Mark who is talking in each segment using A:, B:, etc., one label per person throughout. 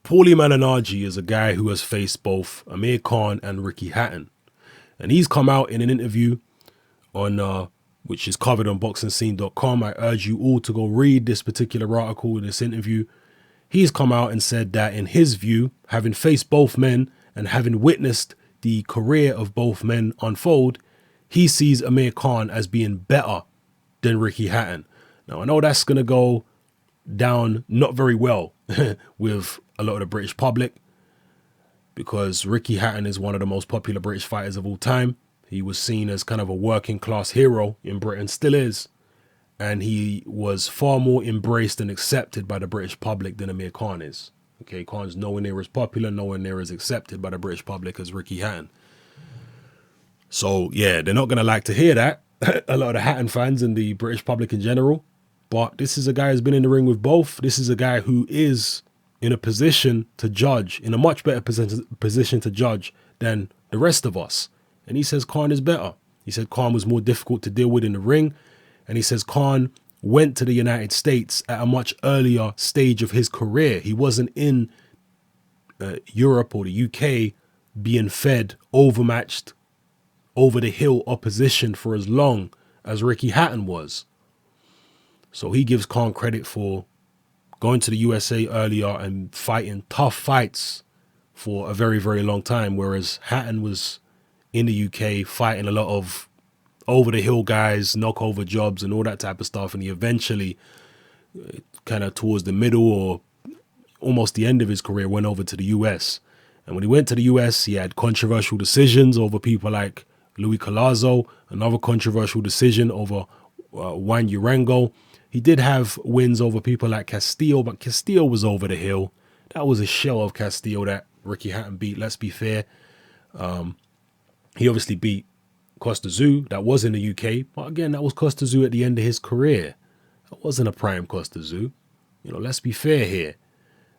A: Paulie Malignaggi is a guy who has faced both Amir Khan and Ricky Hatton. And he's come out in an interview on which is covered on boxingscene.com. I urge you all to go read this particular article, this interview. He's come out and said that in his view, having faced both men and having witnessed the career of both men unfold, he sees Amir Khan as being better than Ricky Hatton. Now, I know that's going to go down not very well with a lot of the British public, because Ricky Hatton is one of the most popular British fighters of all time. He was seen as kind of a working class hero in Britain, still is. And he was far more embraced and accepted by the British public than Amir Khan is. Okay, Khan's nowhere near as popular, nowhere near as accepted by the British public as Ricky Hatton. So, yeah, they're not going to like to hear that, a lot of the Hatton fans and the British public in general. But this is a guy who's been in the ring with both. This is a guy who is in a position to judge, in a much better position to judge than the rest of us. And he says Khan is better. He said Khan was more difficult to deal with in the ring. And he says Khan went to the United States at a much earlier stage of his career. He wasn't in Europe or the UK being fed overmatched, over the hill opposition for as long as Ricky Hatton was. So he gives Khan credit for going to the USA earlier and fighting tough fights for a very, very long time, whereas Hatton was in the UK fighting a lot of over-the-hill guys, knockover jobs and all that type of stuff, and he eventually, kind of towards the middle or almost the end of his career, went over to the US. And when he went to the US, he had controversial decisions over people like Louis Collazo, another controversial decision over Juan Urango. He did have wins over people like Castillo, but Castillo was over the hill. That was a shell of Castillo that Ricky Hatton beat, let's be fair. He obviously beat Costa Tszyu. That was in the UK. But again, that was Costa Tszyu at the end of his career. That wasn't a prime Costa Tszyu. You know, let's be fair here.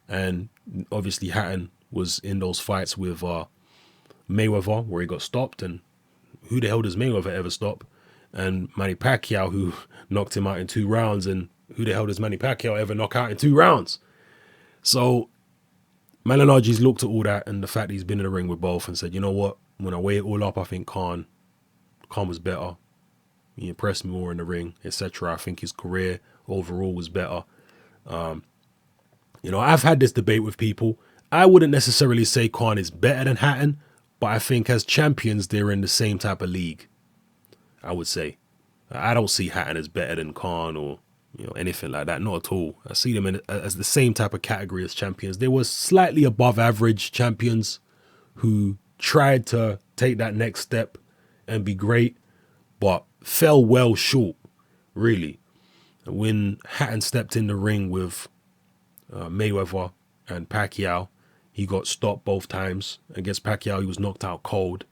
A: And obviously Hatton was in those fights with Mayweather, where he got stopped. And who the hell does Mayweather ever stop? And Manny Pacquiao, who knocked him out in 2 rounds. And who the hell does Manny Pacquiao ever knock out in 2 rounds? So Malignaggi's looked at all that and the fact that he's been in the ring with both and said, you know what? When I weigh it all up, I think Khan was better. He impressed me more in the ring, etc. I think his career overall was better. You know, I've had this debate with people. I wouldn't necessarily say Khan is better than Hatton, but I think as champions, they're in the same type of league, I would say. I don't see Hatton as better than Khan or, you know, anything like that. Not at all. I see them as the same type of category as champions. There was slightly above average champions who tried to take that next step and be great, but fell well short, really. When Hatton stepped in the ring with Mayweather and Pacquiao, he got stopped both times. Against Pacquiao, he was knocked out cold.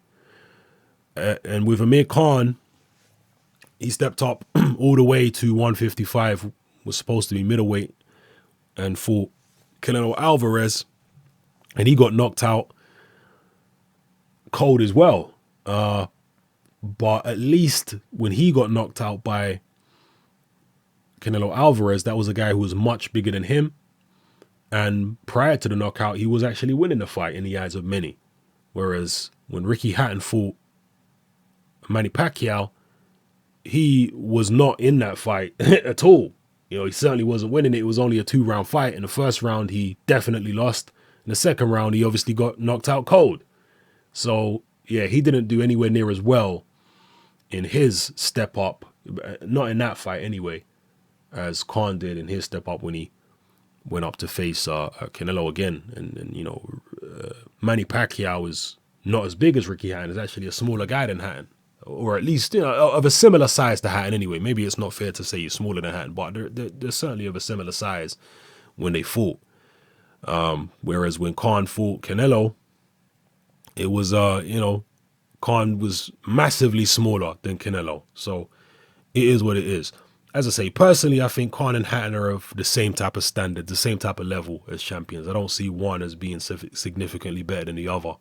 A: And with Amir Khan, he stepped up all the way to 155, was supposed to be middleweight, and fought Canelo Alvarez, and he got knocked out cold as well. But at least when he got knocked out by Canelo Alvarez, that was a guy who was much bigger than him. And prior to the knockout, he was actually winning the fight in the eyes of many. Whereas when Ricky Hatton fought Manny Pacquiao, he was not in that fight at all. You know, he certainly wasn't winning it. It was only a 2-round fight. In the first round, he definitely lost. In the second round, he obviously got knocked out cold. So, yeah, he didn't do anywhere near as well in his step up, not in that fight anyway, as Khan did in his step up when he went up to face Canelo again. And you know, Manny Pacquiao is not as big as Ricky Hatton. He's actually a smaller guy than Hatton, or at least, you know, of a similar size to Hatton anyway. Maybe it's not fair to say he's smaller than Hatton, but they're certainly of a similar size when they fought. Whereas when Khan fought Canelo, it was, you know, Khan was massively smaller than Canelo. So it is what it is. As I say, personally, I think Khan and Hatton are of the same type of standard, the same type of level as champions. I don't see one as being significantly better than the other.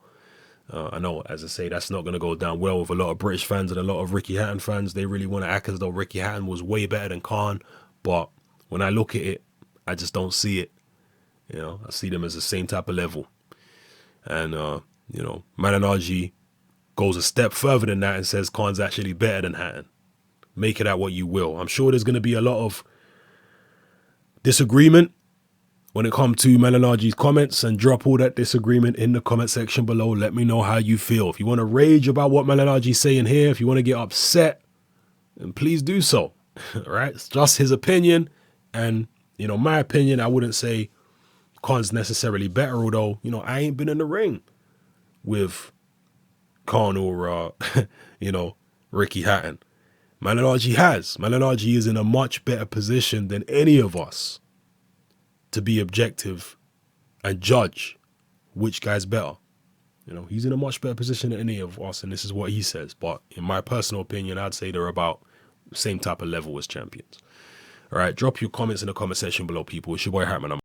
A: I know, as I say, that's not going to go down well with a lot of British fans and a lot of Ricky Hatton fans. They really want to act as though Ricky Hatton was way better than Khan. But when I look at it, I just don't see it. You know, I see them as the same type of level. And, you know, Malignaggi goes a step further than that and says Khan's actually better than Hatton. Make it out what you will. I'm sure there's going to be a lot of disagreement when it comes to Malignaggi's comments, and drop all that disagreement in the comment section below. Let me know how you feel. If you want to rage about what Malignaggi's saying here, if you want to get upset, then please do so. All right? It's just his opinion. And, you know, my opinion, I wouldn't say Khan's necessarily better, although, you know, I ain't been in the ring with Khan or, you know, Ricky Hatton. Malignaggi has. Malignaggi is in a much better position than any of us to be objective and judge which guy's better. You know, he's in a much better position than any of us, and this is what he says. But in my personal opinion, I'd say they're about the same type of level as champions. All right, drop your comments in the comment section below, people. It's your boy Hatton.